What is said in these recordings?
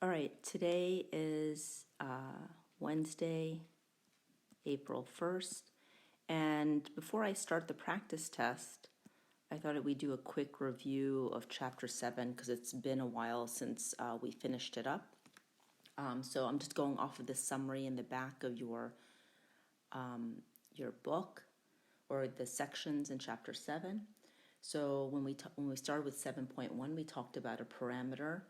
All right, today is Wednesday, April 1st, and before I start the practice test, I thought we'd do a quick review of Chapter 7 because it's been a while since we finished it up. So I'm just going off of the summary in the back of your book or the sections in Chapter 7. So when we started with 7.1, we talked about a parameter.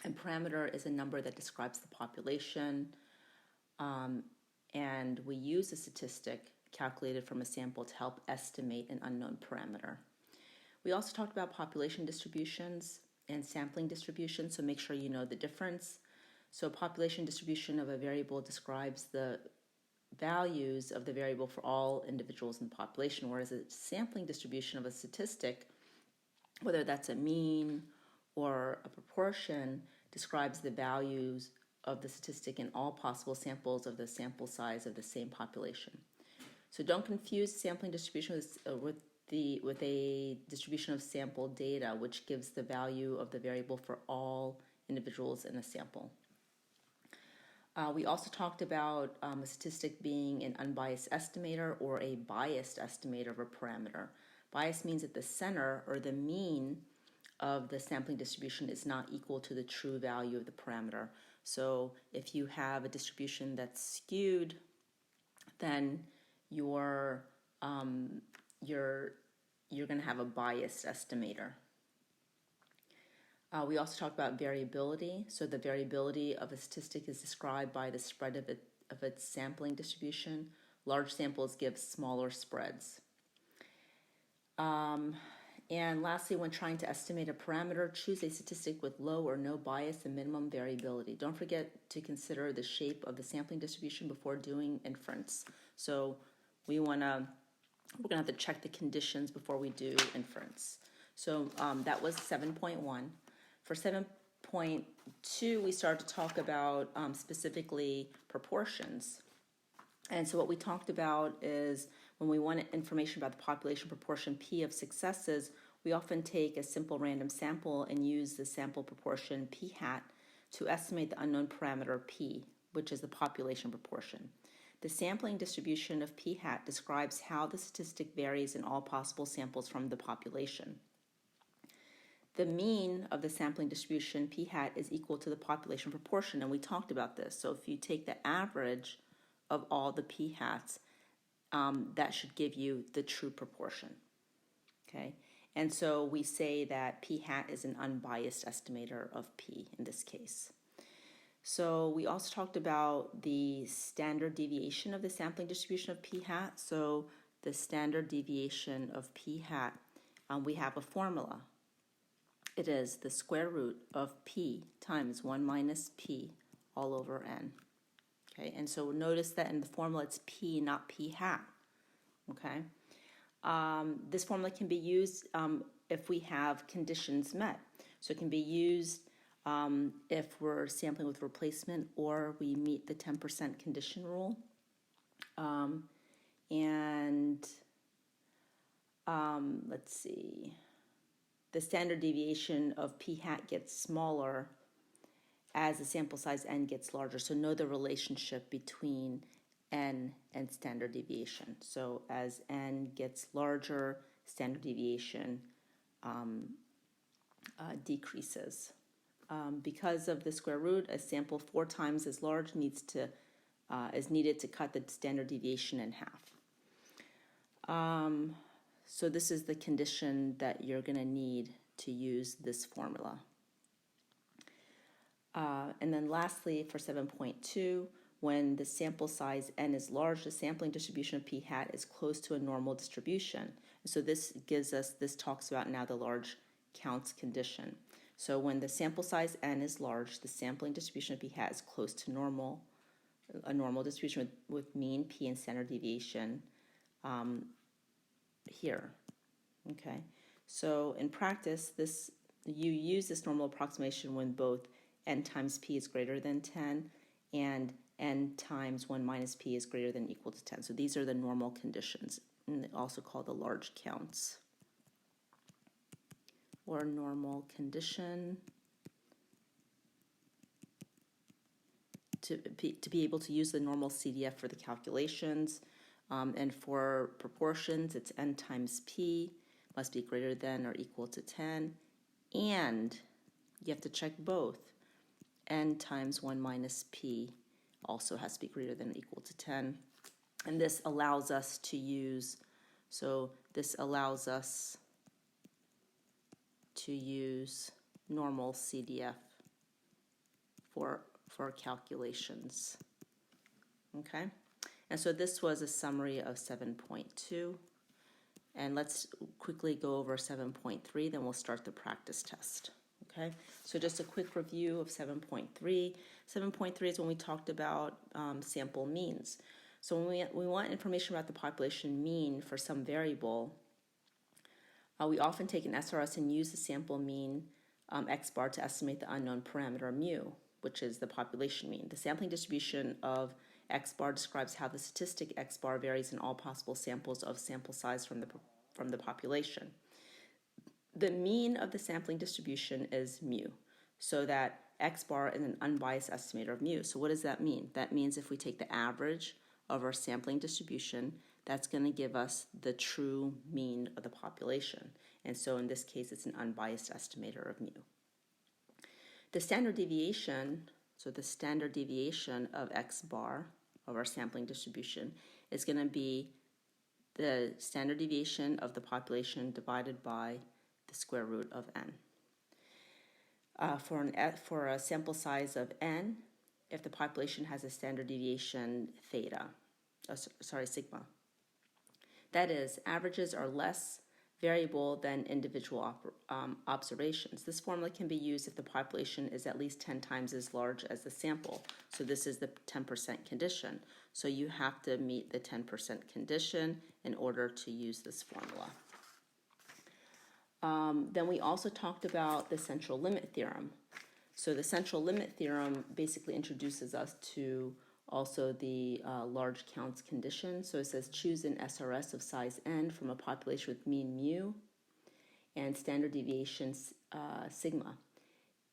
And parameter is a number that describes the population, and we use a statistic calculated from a sample to help estimate an unknown parameter. We also talked about population distributions and sampling distributions, so make sure you know the difference. So population distribution of a variable describes the values of the variable for all individuals in the population, whereas a sampling distribution of a statistic, whether that's a mean or a proportion, describes the values of the statistic in all possible samples of the sample size of the same population. So don't confuse sampling distribution with a distribution of sample data, which gives the value of the variable for all individuals in a sample. We also talked about a statistic being an unbiased estimator or a biased estimator of a parameter. Bias means that the center or the mean of the sampling distribution is not equal to the true value of the parameter. So if you have a distribution that's skewed, then you're going to have a biased estimator. We also talked about variability. So the variability of a statistic is described by the spread of its sampling distribution. Large samples give smaller spreads. And lastly, when trying to estimate a parameter, choose a statistic with low or no bias and minimum variability. Don't forget to consider the shape of the sampling distribution before doing inference. So we're gonna have to check the conditions before we do inference. So that was 7.1. For 7.2, we started to talk about specifically proportions. And so what we talked about is when we want information about the population proportion P of successes, we often take a simple random sample and use the sample proportion P hat to estimate the unknown parameter P, which is the population proportion. The sampling distribution of P hat describes how the statistic varies in all possible samples from the population. The mean of the sampling distribution P hat is equal to the population proportion, and we talked about this. So if you take the average of all the P hats, that should give you the true proportion, okay? And so we say that P hat is an unbiased estimator of P in this case. So we also talked about the standard deviation of the sampling distribution of P hat. So the standard deviation of P hat, we have a formula. It is the square root of P times 1 minus P all over N. Okay, and so notice that in the formula it's P, not P hat. Okay, this formula can be used if we have conditions met. So it can be used if we're sampling with replacement or we meet the 10% condition rule. Let's see, the standard deviation of P hat gets smaller as the sample size N gets larger. So know the relationship between N and standard deviation. So as N gets larger, standard deviation decreases. Because of the square root, a sample 4 times as large is needed to cut the standard deviation in half. So this is the condition that you're going to need to use this formula. And then lastly, for 7.2, when the sample size N is large, the sampling distribution of P hat is close to a normal distribution. So this talks about now the large counts condition. So when the sample size N is large, the sampling distribution of P hat is close to normal, a normal distribution with mean P and standard deviation here. Okay, so in practice, you use this normal approximation when both N times P is greater than 10 and N times 1 minus P is greater than or equal to 10. So these are the normal conditions, and also called the large counts or normal condition to be able to use the normal CDF for the calculations. And for proportions, it's n times p must be greater than or equal to 10. And you have to check both. N times 1 minus p also has to be greater than or equal to 10. And this allows us to use, normal CDF for calculations. Okay? And so this was a summary of 7.2. And let's quickly go over 7.3, then we'll start the practice test. Okay, so just a quick review of 7.3. 7.3 is when we talked about sample means. So when we want information about the population mean for some variable, we often take an SRS and use the sample mean x bar to estimate the unknown parameter mu, which is the population mean. The sampling distribution of x bar describes how the statistic x bar varies in all possible samples of sample size from the population. The mean of the sampling distribution is mu, so that x bar is an unbiased estimator of mu. So what does that mean? That means if we take the average of our sampling distribution, that's going to give us the true mean of the population. And so in this case, it's an unbiased estimator of mu. The standard deviation, so the standard deviation of x bar of our sampling distribution is going to be the standard deviation of the population divided by the square root of n. For a sample size of n, if the population has a standard deviation sigma. That is, averages are less variable than individual observations. This formula can be used if the population is at least 10 times as large as the sample. So this is the 10% condition. So you have to meet the 10% condition in order to use this formula. Then we also talked about the central limit theorem. So the central limit theorem basically introduces us to also the large counts condition. So it says choose an SRS of size n from a population with mean mu and standard deviation sigma.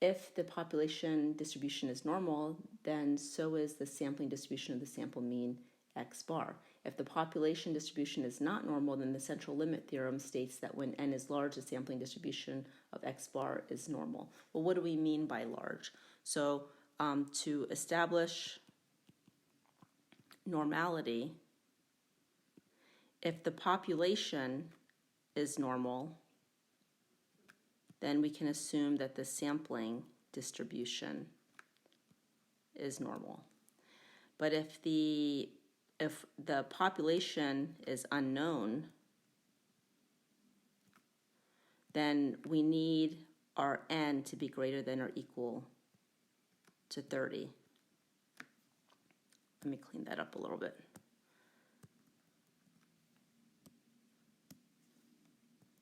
If the population distribution is normal, then so is the sampling distribution of the sample mean x bar. If the population distribution is not normal, then the central limit theorem states that when n is large, the sampling distribution of x bar is normal. Well, what do we mean by large? So to establish normality, if the population is normal, then we can assume that the sampling distribution is normal. But if the population is unknown, then we need our n to be greater than or equal to 30. Let me clean that up a little bit.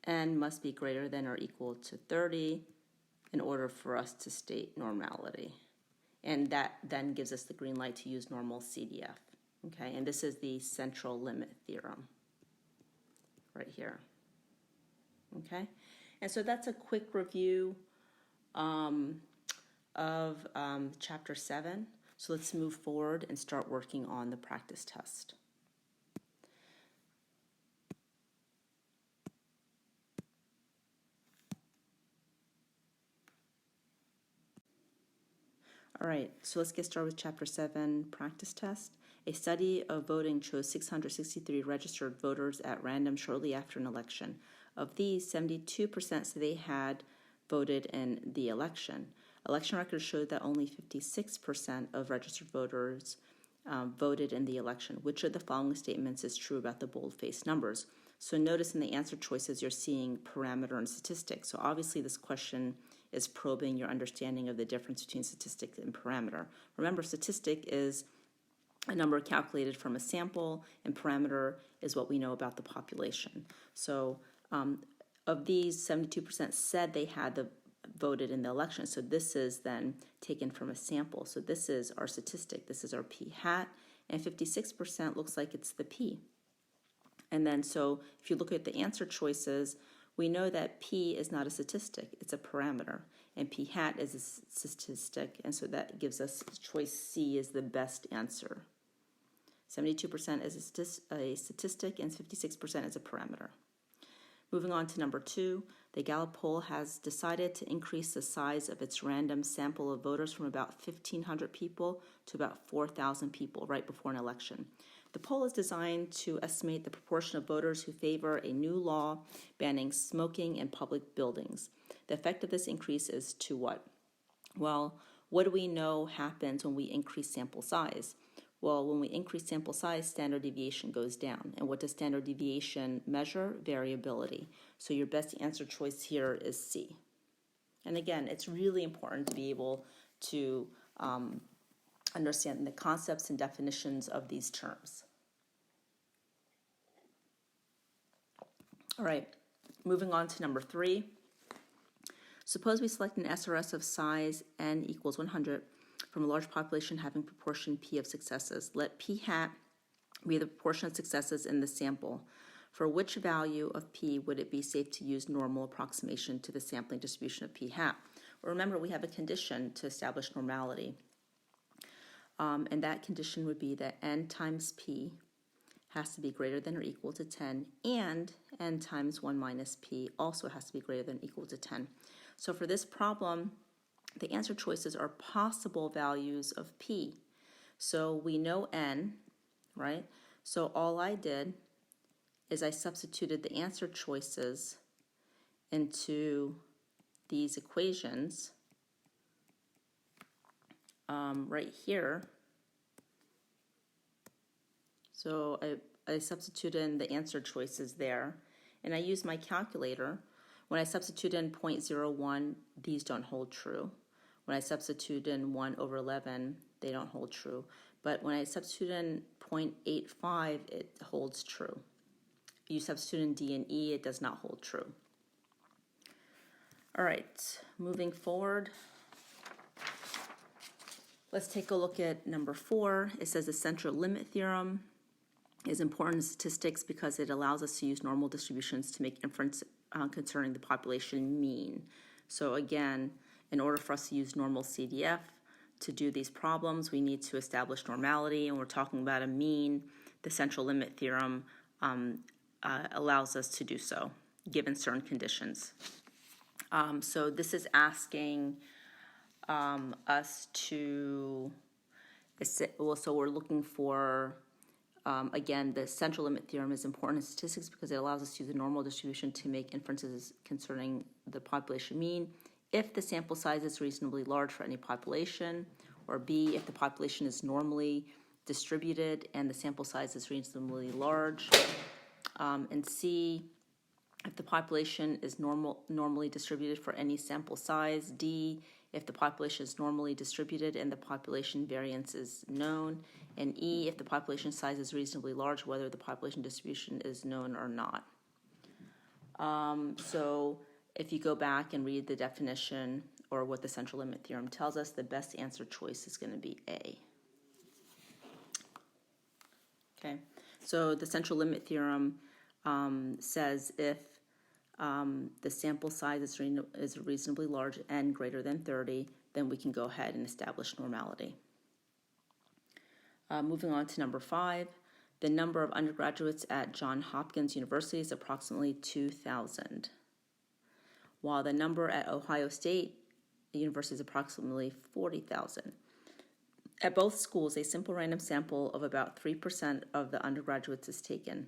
N must be greater than or equal to 30 in order for us to state normality. And that then gives us the green light to use normal CDF. Okay, and this is the central limit theorem right here. Okay, and so that's a quick review of Chapter 7. So let's move forward and start working on the practice test. All right, so let's get started with Chapter 7, practice test. A study of voting chose 663 registered voters at random shortly after an election. Of these, 72% said they had voted in the election. Election records showed that only 56% of registered voters voted in the election. Which of the following statements is true about the bold-faced numbers? So notice in the answer choices you're seeing parameter and statistic. So obviously this question is probing your understanding of the difference between statistic and parameter. Remember, statistic is a number calculated from a sample, and parameter is what we know about the population. So of these, 72% said they had voted in the election. So this is then taken from a sample. So this is our statistic. This is our p hat, and 56% looks like it's the p. And then so if you look at the answer choices, we know that p is not a statistic, it's a parameter. and p hat is a statistic, and so that gives us choice C is the best answer. 72% is a statistic and 56% is a parameter. Moving on to number 2, the Gallup poll has decided to increase the size of its random sample of voters from about 1,500 people to about 4,000 people right before an election. The poll is designed to estimate the proportion of voters who favor a new law banning smoking in public buildings. The effect of this increase is to what? Well, what do we know happens when we increase sample size? Well, when we increase sample size, standard deviation goes down. And what does standard deviation measure? Variability. So your best answer choice here is C. And again, it's really important to be able to understand the concepts and definitions of these terms. All right, moving on to number 3. Suppose we select an SRS of size n equals 100 from a large population having proportion p of successes. Let p hat be the proportion of successes in the sample. For which value of p would it be safe to use normal approximation to the sampling distribution of p hat? Well, remember, we have a condition to establish normality. And that condition would be that n times p has to be greater than or equal to 10, and n times 1 minus p also has to be greater than or equal to 10. So for this problem, the answer choices are possible values of p. So we know n, right? So all I did is I substituted the answer choices into these equations right here. So I substituted in the answer choices there, and I used my calculator. When I substitute in 0.01, these don't hold true. When I substitute in 1 over 11, they don't hold true. But when I substitute in 0.85, it holds true. You substitute in D and E, it does not hold true. All right, moving forward. Let's take a look at number 4. It says the central limit theorem is important in statistics because it allows us to use normal distributions to make inference concerning the population mean. So again, in order for us to use normal CDF to do these problems, we need to establish normality, and we're talking about a mean. The central limit theorem allows us to do so, given certain conditions. So this is asking us to, so we're looking for, again, the central limit theorem is important in statistics because it allows us to use the normal distribution to make inferences concerning the population mean. If the sample size is reasonably large for any population, or B, if the population is normally distributed and the sample size is reasonably large, and C, if the population is normally distributed for any sample size, D, if the population is normally distributed and the population variance is known, and E, if the population size is reasonably large, whether the population distribution is known or not. So if you go back and read the definition or what the central limit theorem tells us, the best answer choice is going to be A. Okay, so the central limit theorem says if the sample size is reasonably large and greater than 30, then we can go ahead and establish normality. Moving on to number 5, the number of undergraduates at Johns Hopkins University is approximately 2,000, while the number at Ohio State University is approximately 40,000. At both schools, a simple random sample of about 3% of the undergraduates is taken.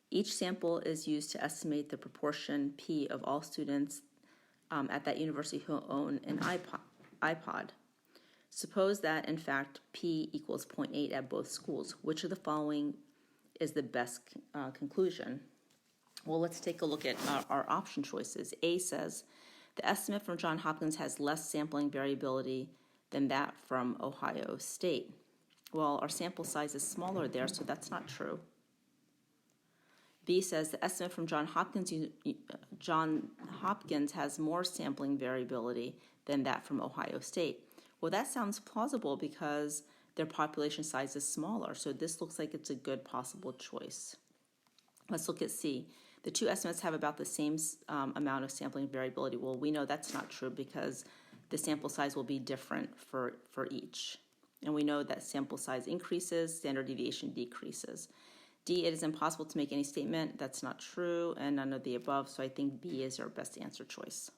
Each sample is used to estimate the proportion P of all students at that university who own an iPod. Suppose that, in fact, P equals 0.8 at both schools. Which of the following is the best conclusion? Well, let's take a look at our option choices. A says, the estimate from Johns Hopkins has less sampling variability than that from Ohio State. Well, our sample size is smaller there, so that's not true. B says the estimate from Johns Hopkins has more sampling variability than that from Ohio State. Well, that sounds plausible because their population size is smaller, so this looks like it's a good possible choice. Let's look at C. the two estimates have about the same amount of sampling variability. Well, we know that's not true because the sample size will be different for each. And we know that sample size increases, standard deviation decreases. D, it is impossible to make any statement. That's not true, and none of the above, so I think B is our best answer choice.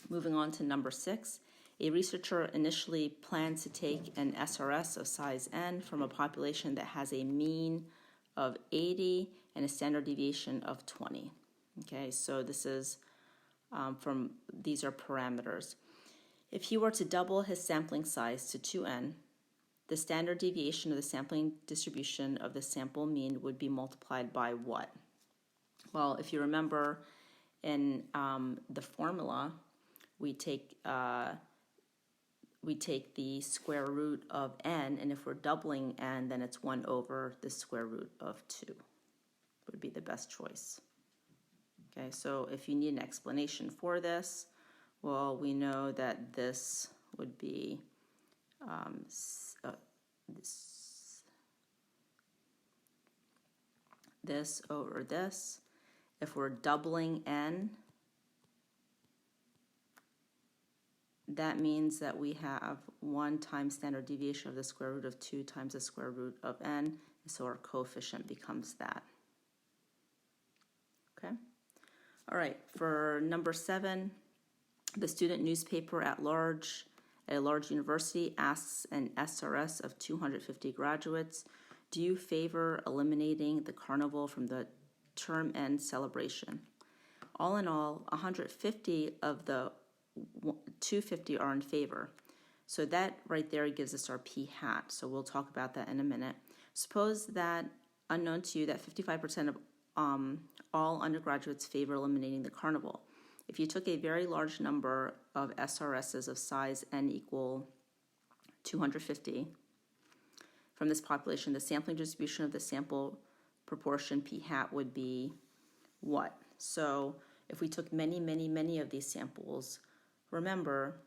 Moving on to number 6. A researcher initially plans to take an SRS of size n from a population that has a mean of 80 and a standard deviation of 20. Okay, so this is these are parameters. If he were to double his sampling size to 2n, the standard deviation of the sampling distribution of the sample mean would be multiplied by what? Well, if you remember in the formula, we take the square root of n, and if we're doubling n, then it's 1 over the square root of 2 would be the best choice. Okay, so if you need an explanation for this, well, we know that this would be this over this. If we're doubling n, that means that we have 1 times standard deviation of the square root of 2 times the square root of n, so our coefficient becomes that. Okay? All right, for number 7, the student newspaper at a large university asks an SRS of 250 graduates, do you favor eliminating the carnival from the term end celebration? All in all, 150 of the 250 are in favor. So that right there gives us our p hat. So we'll talk about that in a minute. Suppose that, unknown to you, that 55% of all undergraduates favor eliminating the carnival. If you took a very large number of SRSs of size n equal 250 from this population, the sampling distribution of the sample proportion p hat would be what? So if we took many, many, many of these samples, remember,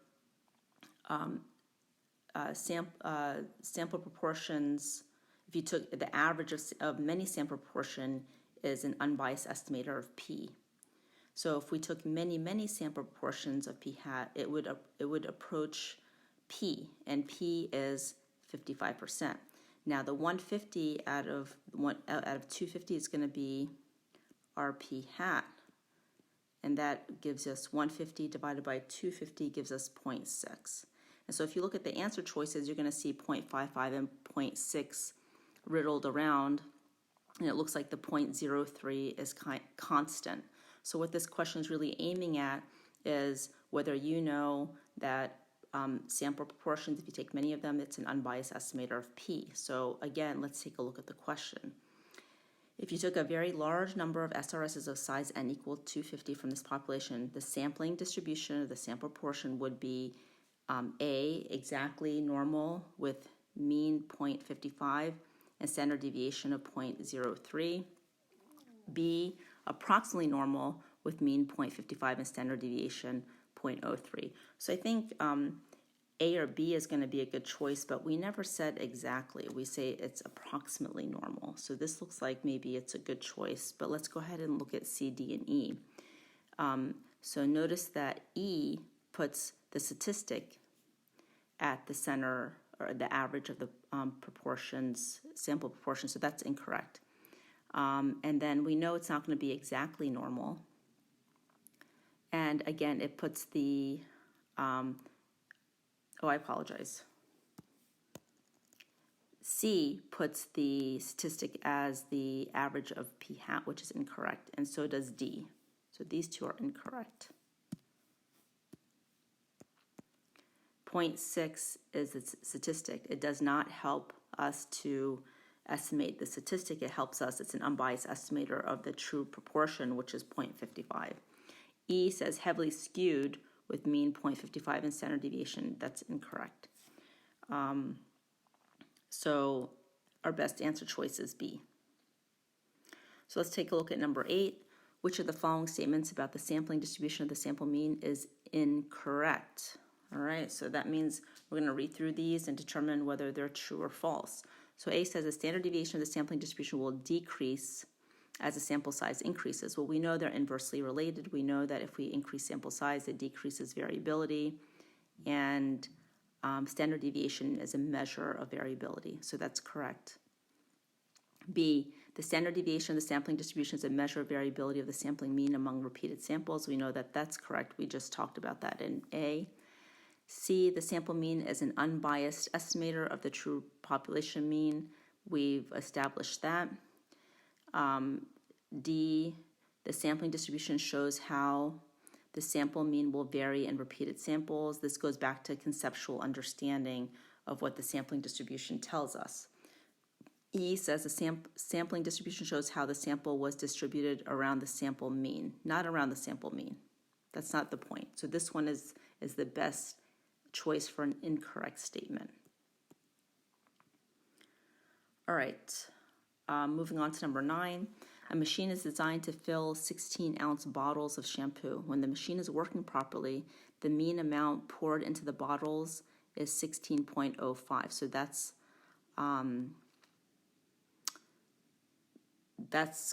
sample proportions, if you took the average of many sample proportion is an unbiased estimator of p. So if we took many, many sample proportions of p hat, it would approach p, and p is 55%. Now the 150 out of 250 is going to be our p hat, and that gives us 150 divided by 250 gives us 0.6. And so if you look at the answer choices, you're going to see 0.55 and 0.6 riddled around, and it looks like the 0.03 is constant. So what this question is really aiming at is whether you know that sample proportions, if you take many of them, it's an unbiased estimator of p. So again, let's take a look at the question. If you took a very large number of SRSs of size n equal 250 from this population, the sampling distribution of the sample proportion would be A, exactly normal with mean 0.55 and standard deviation of 0.03. B, approximately normal with mean 0.55 and standard deviation 0.03. So I think A or B is going to be a good choice, but we never said exactly. We say it's approximately normal. So this looks like maybe it's a good choice, but let's go ahead and look at C, D, and E. So notice that E puts the statistic at the center, or the average of the proportions, sample proportions, so that's incorrect. And then we know it's not going to be exactly normal. And again, it puts the, I apologize. C puts the statistic as the average of p hat, which is incorrect, and so does D. So these two are incorrect. 0.6 is its statistic. It does not help us to estimate the statistic. It helps us, it's an unbiased estimator of the true proportion, which is 0.55. E says heavily skewed with mean 0.55 and standard deviation. That's incorrect. So our best answer choice is B. So let's take a look at number 8. Which of the following statements about the sampling distribution of the sample mean is incorrect? All right, so that means we're going to read through these and determine whether they're true or false. So A says the standard deviation of the sampling distribution will decrease as the sample size increases? Well, we know they're inversely related. We know that if we increase sample size, it decreases variability, and standard deviation is a measure of variability, so that's correct. B, the standard deviation of the sampling distribution is a measure of variability of the sampling mean among repeated samples. We know that that's correct. We just talked about that in A. C, the sample mean is an unbiased estimator of the true population mean. We've established that. D, the sampling distribution shows how the sample mean will vary in repeated samples. This goes back to conceptual understanding of what the sampling distribution tells us. E says the sampling distribution shows how the sample was distributed around the sample mean, not around the sample mean. That's not the point. So this one is the best choice for an incorrect statement. All right, moving on to number 9. A machine is designed to fill 16-ounce bottles of shampoo. When the machine is working properly, the mean amount poured into the bottles is 16.05. So that's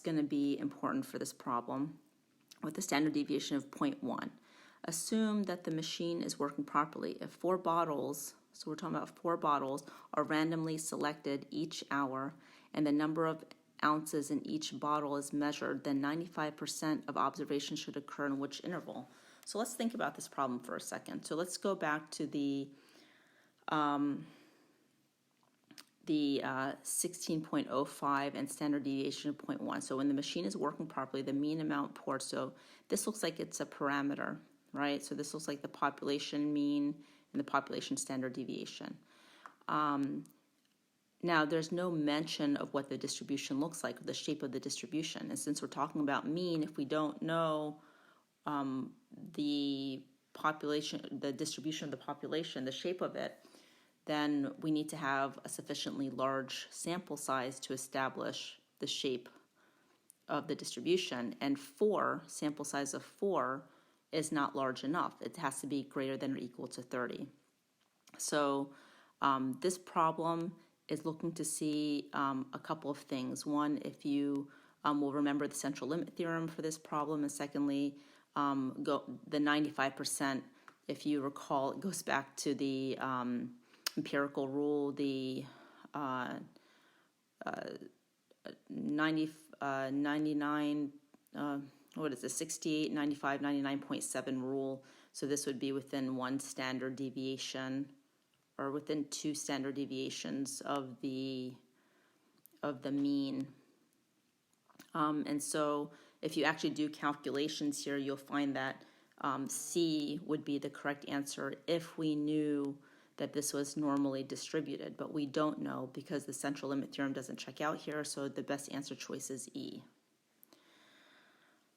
going to be important for this problem with a standard deviation of 0.1. Assume that the machine is working properly. If 4 bottles, so we're talking about 4 bottles, are randomly selected each hour and the number of ounces in each bottle is measured, then 95% of observations should occur in which interval? So let's think about this problem for a second. So let's go back to the 16.05 and standard deviation of 0.1. So when the machine is working properly, the mean amount poured, so this looks like it's a parameter, right? So this looks like the population mean and the population standard deviation. Now, there's no mention of what the distribution looks like, or the shape of the distribution. And since we're talking about mean, if we don't know the population, the distribution of the population, the shape of it, then we need to have a sufficiently large sample size to establish the shape of the distribution. And 4, sample size of 4, is not large enough. It has to be greater than or equal to 30. So this problem is looking to see a couple of things. One, if you will remember the central limit theorem for this problem, and secondly, the 95%, if you recall, it goes back to the empirical rule, the 68, 95, 99.7 rule. So this would be within 1 standard deviation, or within 2 standard deviations of the mean. And so if you actually do calculations here, you'll find that C would be the correct answer if we knew that this was normally distributed, but we don't know because the central limit theorem doesn't check out here, so the best answer choice is E.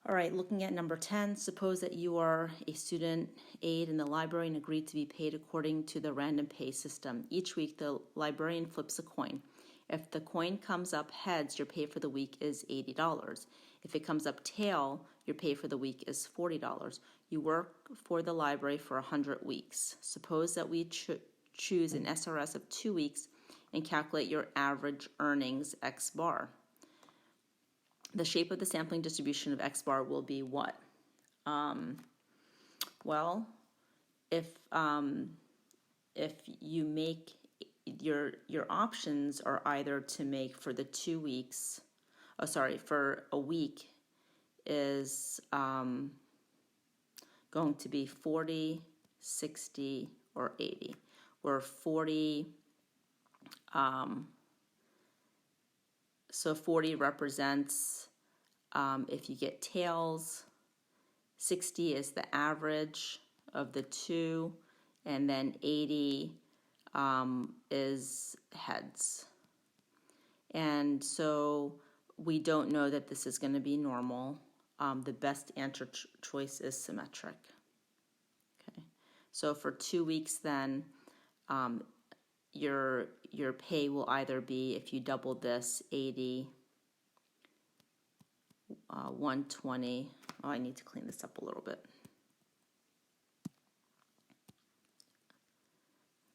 All right, looking at number 10, suppose that you are a student aide in the library and agreed to be paid according to the random pay system. Each week, the librarian flips a coin. If the coin comes up heads, your pay for the week is $80. If it comes up tail, your pay for the week is $40. You work for the library for 100 weeks. Suppose that we choose an SRS of 2 weeks and calculate your average earnings X bar. The shape of the sampling distribution of X bar will be what? Well, if you make your options are either to make for the 2 weeks, for a week is going to be 40, 60, or 80. Where 40, so 40 represents if you get tails, 60 is the average of the 2, and then 80 is heads. And so we don't know that this is going to be normal. The best answer choice is symmetric. Okay, so for 2 weeks then, your pay will either be, if you double this, 80, 120. Oh, I need to clean this up a little bit.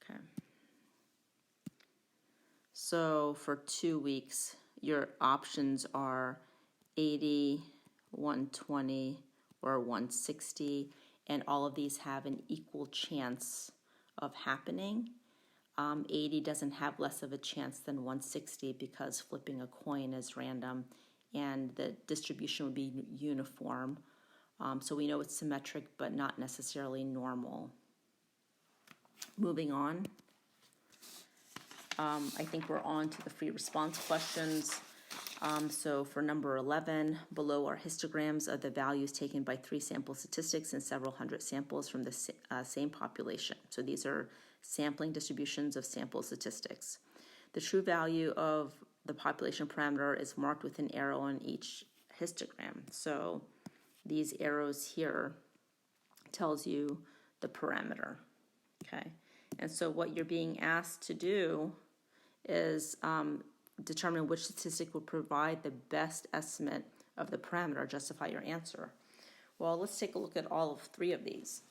Okay. So for 2 weeks, your options are 80, 120, or 160, and all of these have an equal chance of happening. 80 doesn't have less of a chance than 160 because flipping a coin is random and the distribution would be uniform. So we know it's symmetric but not necessarily normal. Moving on. I think we're on to the free response questions. So for number 11, below are histograms of the values taken by 3 sample statistics and several hundred samples from the same population. So these are sampling distributions of sample statistics. The true value of the population parameter is marked with an arrow on each histogram. So these arrows here tells you the parameter, okay? And so what you're being asked to do is determine which statistic will provide the best estimate of the parameter, justify your answer. Well, let's take a look at all of 3 of these.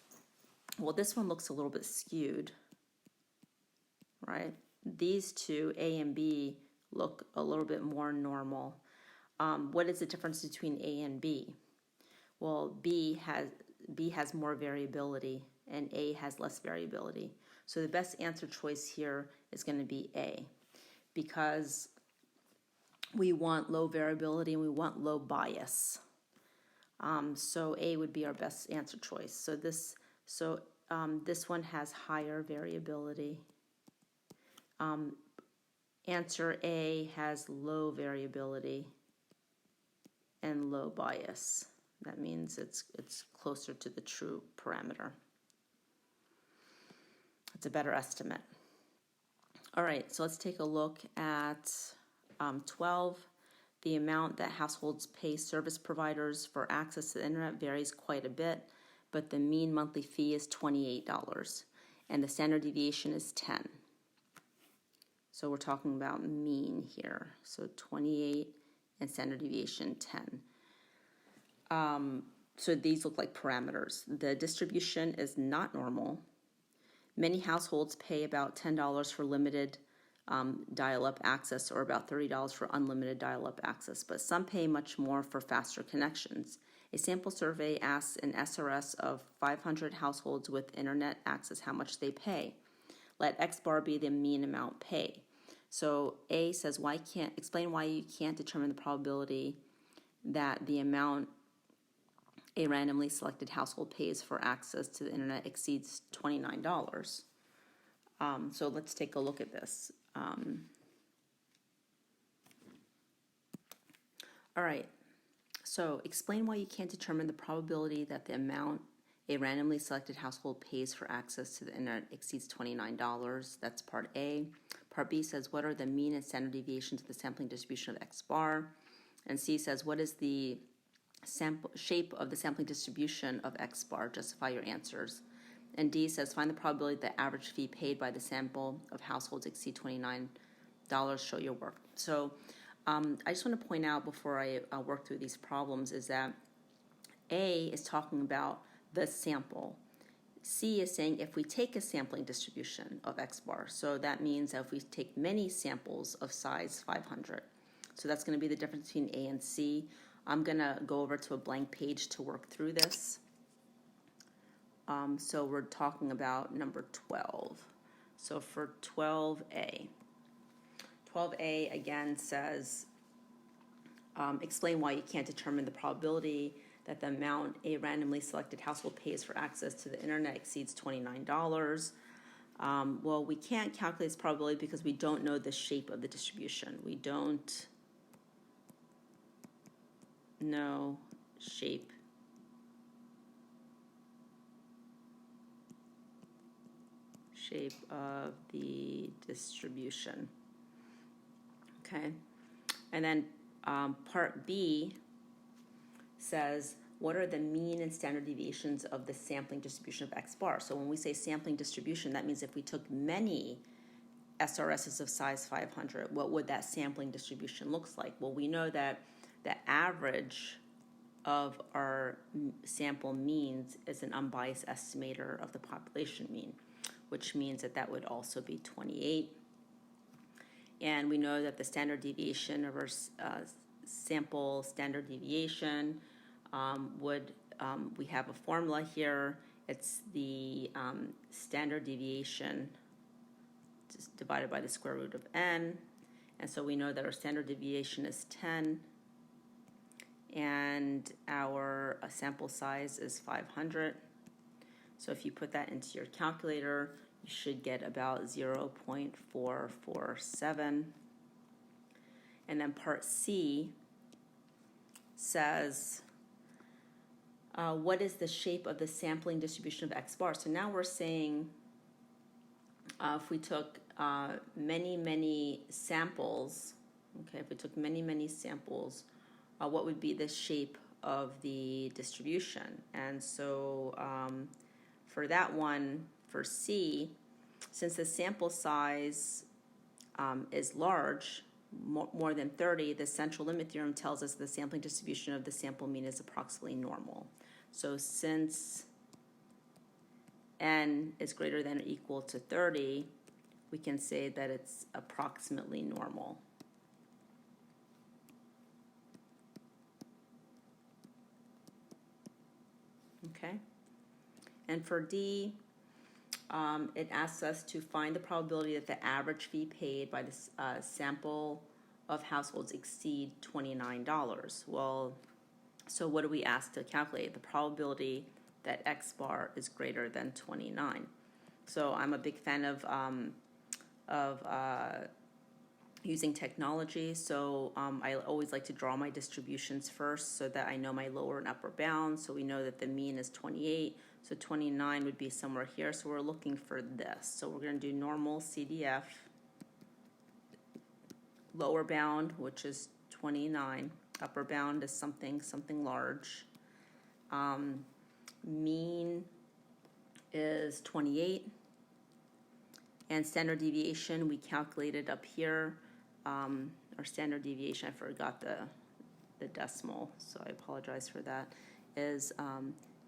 Well, this one looks a little bit skewed, right? These 2, A and B, look a little bit more normal. What is the difference between A and B? Well, B has more variability and A has less variability. So the best answer choice here is going to be A, because we want low variability and we want low bias. So A would be our best answer choice. So this one has higher variability. Answer A has low variability and low bias. That means it's closer to the true parameter. It's a better estimate. All right, so let's take a look at 12. The amount that households pay service providers for access to the internet varies quite a bit, but the mean monthly fee is $28 and the standard deviation is 10. So we're talking about mean here. So 28 and standard deviation 10. So these look like parameters. The distribution is not normal. Many households pay about $10 for limited dial-up access or about $30 for unlimited dial-up access, but some pay much more for faster connections. A sample survey asks an SRS of 500 households with internet access how much they pay. Let X bar be the mean amount paid. So A says, explain why you can't determine the probability that the amount a randomly selected household pays for access to the internet exceeds $29. So let's take a look at this. All right, so explain why you can't determine the probability that the amount a randomly selected household pays for access to the internet exceeds $29. That's part A. Part B says, what are the mean and standard deviations of the sampling distribution of X bar? And C says, what is the shape of the sampling distribution of X bar? Justify your answers. And D says, find the probability that the average fee paid by the sample of households exceed $29. Show your work. So I just want to point out before I work through these problems is that A is talking about the sample. C is saying if we take a sampling distribution of X bar, so that means that if we take many samples of size 500. So that's going to be the difference between A and C. I'm going to go over to a blank page to work through this. So we're talking about number 12. So for 12A. 12A again says, explain why you can't determine the probability that the amount a randomly selected household pays for access to the internet exceeds $29. Well, we can't calculate this probability because we don't know the shape of the distribution. We don't know shape of the distribution. Okay, and then part B says, what are the mean and standard deviations of the sampling distribution of X bar? So when we say sampling distribution, that means if we took many SRSs of size 500, what would that sampling distribution look like? Well, we know that the average of our sample means is an unbiased estimator of the population mean, which means that that would also be 28. And we know that the standard deviation of our sample standard deviation we have a formula here. It's the standard deviation just divided by the square root of n. And so we know that our standard deviation is 10, and our sample size is 500. So if you put that into your calculator, you should get about 0.447. And then part C says, what is the shape of the sampling distribution of X bar? So now we're saying if we took many samples, okay, if we took many samples, what would be the shape of the distribution? And so for that one, for C, since the sample size is large, more than 30, the central limit theorem tells us the sampling distribution of the sample mean is approximately normal. So since n is greater than or equal to 30, we can say that it's approximately normal. Okay. And for D, it asks us to find the probability that the average fee paid by the sample of households exceed $29. Well, so what do we ask to calculate? The probability that X bar is greater than 29. So I'm a big fan of using technology. So I always like to draw my distributions first so that I know my lower and upper bounds. So we know that the mean is 28. So 29 would be somewhere here. So we're looking for this. So we're going to do normal CDF, lower bound, which is 29. Upper bound is something large. Mean is 28. And standard deviation, we calculated up here. Our standard deviation, I forgot the decimal, so I apologize for that, is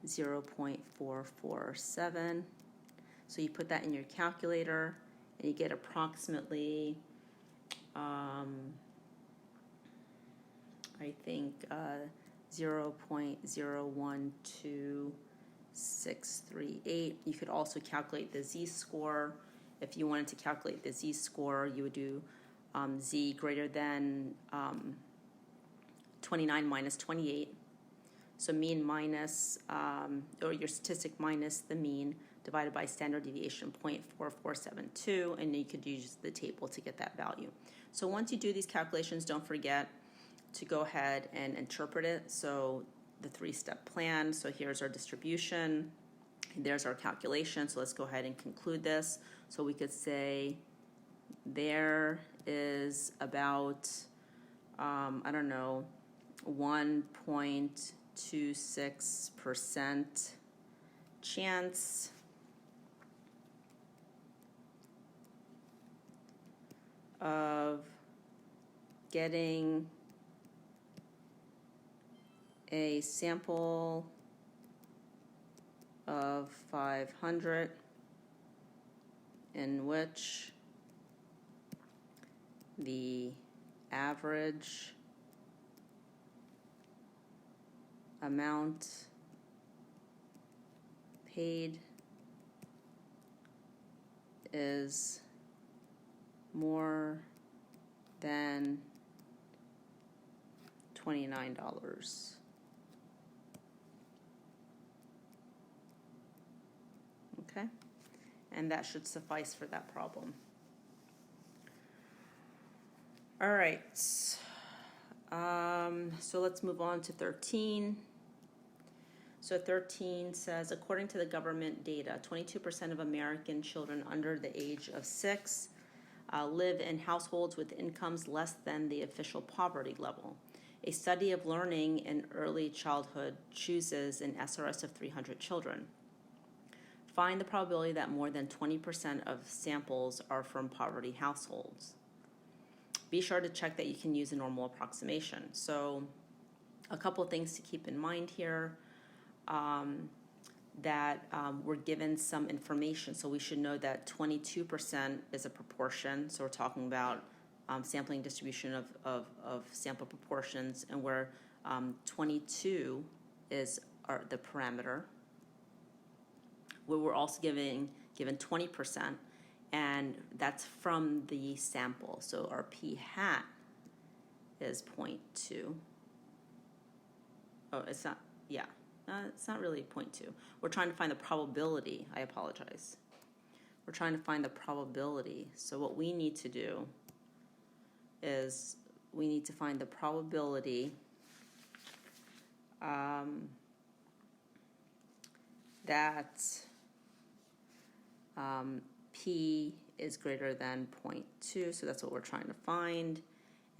0.447. So you put that in your calculator, and you get approximately, I think, 0.012638. You could also calculate the z-score. If you wanted to calculate the z-score, you would do z greater than 29 minus 28. So mean minus, or your statistic minus the mean divided by standard deviation 0.4472, and you could use the table to get that value. So once you do these calculations, don't forget to go ahead and interpret it. So the three-step plan. So here's our distribution. There's our calculation. So let's go ahead and conclude this. So we could say there is about, 1.26% chance of getting a sample of 500 in which the average amount paid is more than $29. Okay, and that should suffice for that problem. All right, so let's move on to 13. So 13 says, according to the government data, 22% of American children under the age of 6 live in households with incomes less than the official poverty level. A study of learning in early childhood chooses an SRS of 300 children. Find the probability that more than 20% of samples are from poverty households. Be sure to check that you can use a normal approximation. So a couple of things to keep in mind here, that we're given some information. So we should know that 22% is a proportion. So we're talking about sampling distribution of sample proportions, and where 22 is the parameter, where we're also given 20%, and that's from the sample. So our p hat is 0.2. Oh, it's not, yeah, it's not really 0.2. We're trying to find the probability. I apologize. We're trying to find the probability. So what we need to do is we need to find the probability that P is greater than 0.2, so that's what we're trying to find.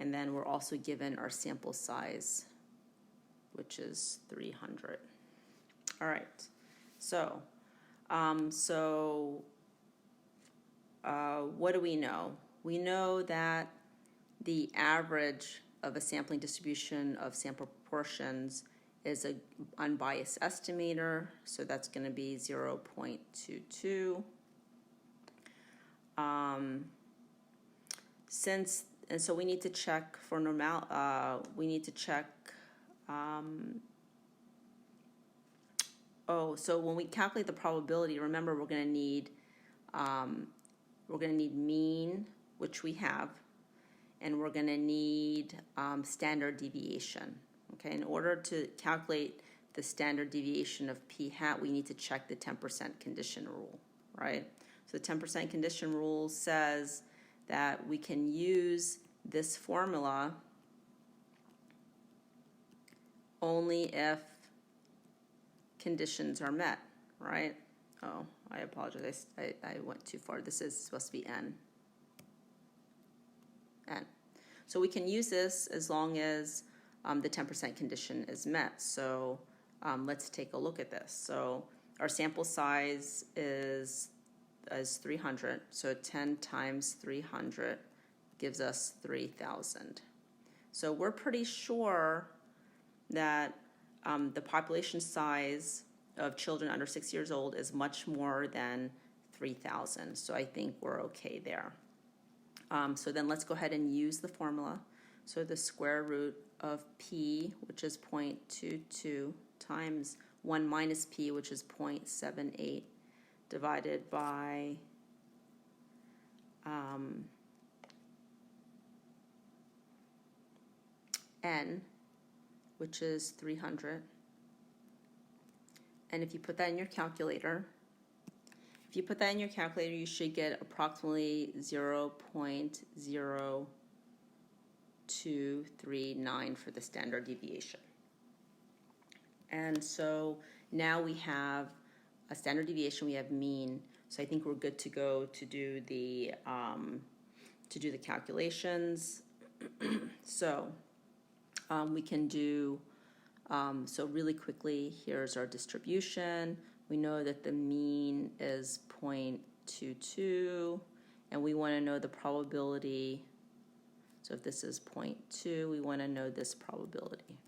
And then we're also given our sample size, which is 300. All right, so what do we know? We know that the average of a sampling distribution of sample proportions is an unbiased estimator, so that's going to be 0.22. And so we need to check for we need to check, so when we calculate the probability, remember we're going to need mean, which we have, and we're going to need standard deviation. Okay, in order to calculate the standard deviation of p hat, we need to check the 10% condition rule, right? So the 10% condition rule says that we can use this formula only if conditions are met, right? Oh, I apologize. I went too far. This is supposed to be n. So we can use this as long as the 10% condition is met. So let's take a look at this. So our sample size is 300. So 10 times 300 gives us 3,000. So we're pretty sure that the population size of children under 6 years old is much more than 3,000. So I think we're okay there. So then let's go ahead and use the formula. So the square root of p, which is 0.22, times 1 minus p, which is 0.78, divided by n, which is 300. And if you put that in your calculator, you should get approximately 0.0239 for the standard deviation. And so now we have a standard deviation, we have mean. So I think we're good to go to do the calculations. So we can do, so really quickly, here's our distribution. We know that the mean is 0.22, and we want to know the probability. So if this is 0.2, we want to know this probability.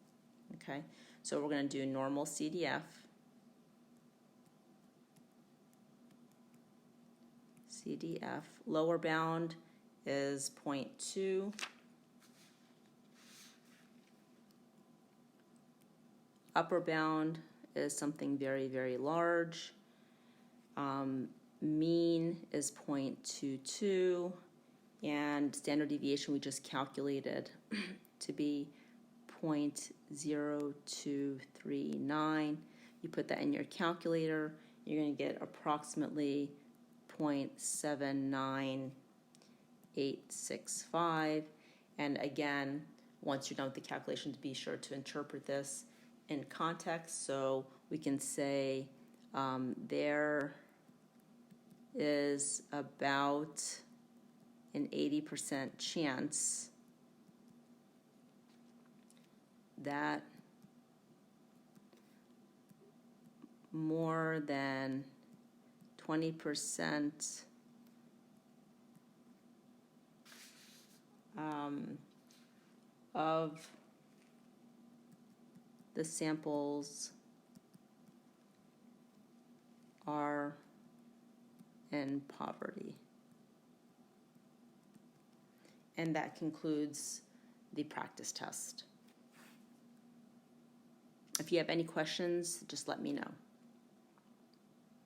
Okay, so we're going to do normal CDF. Lower bound is 0.2. Upper bound is something very, very large. Mean is 0.22, and standard deviation we just calculated to be 0.0239. You put that in your calculator, you're going to get approximately 0.79865. And again, once you're done with the calculations, be sure to interpret this in context. So we can say there is about an 80% chance that more than 20% of the samples are in poverty. And that concludes the practice test. If you have any questions, just let me know.